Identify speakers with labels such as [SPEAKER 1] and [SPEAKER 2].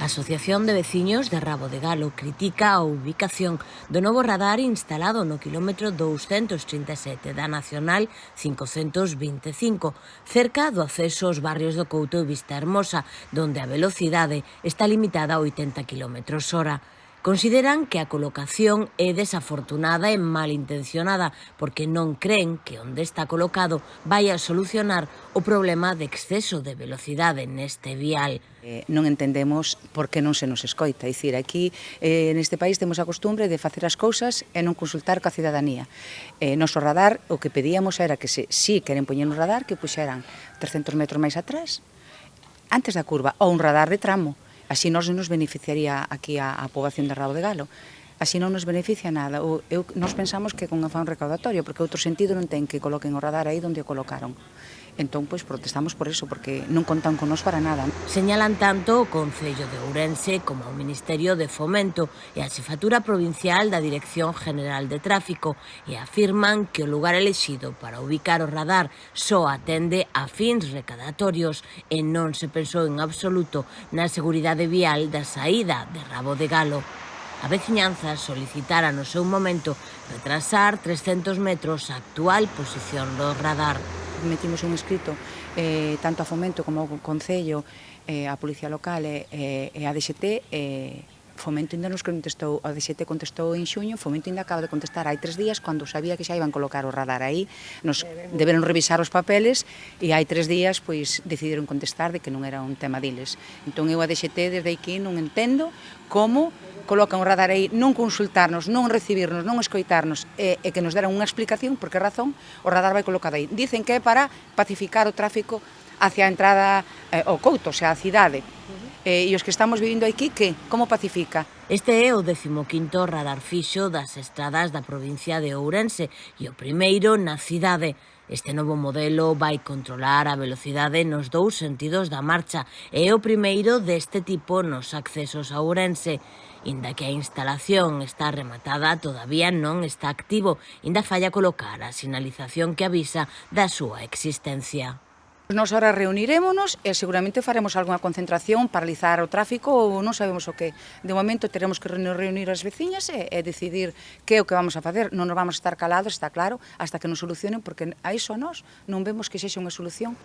[SPEAKER 1] Asociación de Veciños de Rabo de Galo critica a ubicación do novo radar instalado no quilómetro 237 da Nacional 525, cerca do acceso aos barrios do Couto e Vistahermosa, donde a velocidade está limitada a 80 km/h. Consideran que a colocación é desafortunada e malintencionada porque non creen que onde está colocado vai a solucionar o problema de exceso de velocidade neste vial.
[SPEAKER 2] Non entendemos por que non se nos escoita. É dicir, aquí neste país temos a costumbre de facer as cousas e non consultar coa cidadanía. Noso radar, o que pedíamos era que se queren poñer un radar, que puxeran 300 metros máis atrás, antes da curva, ou un radar de tramo. Así non nos beneficiaría aquí a poboación de Rabo de Galo. Así non nos beneficia nada. Nós pensamos que con afán recaudatorio, porque outro sentido non ten que coloquen o radar aí onde o colocaron. Entón, pois, protestamos por eso, porque non contan con nós para nada.
[SPEAKER 1] Señalan tanto o Concello de Ourense como o Ministerio de Fomento e a Xefatura Provincial da Dirección General de Tráfico e afirman que o lugar elexido para ubicar o radar só atende a fins recadatorios e non se pensou en absoluto na seguridade vial da saída de Rabo de Galo. A veciñanza solicitara no seu momento retrasar 300 metros a actual posición do radar.
[SPEAKER 2] Metimos un escrito tanto a Fomento como ao Concello, a Policía Local e a DXT. Fomento ainda nos contestou, a DXT contestou en xuño, Fomento ainda acaba de contestar hai 3 días cando sabía que xa iban colocar o radar aí. Nos deberon revisar os papeles e hai 3 días pois decidiron contestar de que non era un tema diles. Entón eu a DXT desde aquí non entendo como colocan o radar aí, non consultarnos, non recibirnos, non escoitarnos e que nos deran unha explicación por que razón o radar vai colocado aí. Dicen que é para pacificar o tráfico hacia a entrada ao Couto, o sea, a cidade. E os que estamos vivindo aquí, que? Como pacifica?
[SPEAKER 1] Este é o 15º radar fixo das estradas da provincia de Ourense e o primeiro na cidade. Este novo modelo vai controlar a velocidade nos dous sentidos da marcha e é o primeiro deste tipo nos accesos a Ourense. Inda que a instalación está rematada, todavía non está activo, inda falla colocar a sinalización que avisa da súa existencia.
[SPEAKER 2] Nos ahora reunirémonos e seguramente faremos algunha concentración, paralizar o tráfico ou non sabemos o que. De momento teremos que reunir as veciñas e decidir que é o que vamos a facer. Non nos vamos a estar calados, está claro, hasta que nos solucionen, porque a iso nós non vemos que sexa unha solución.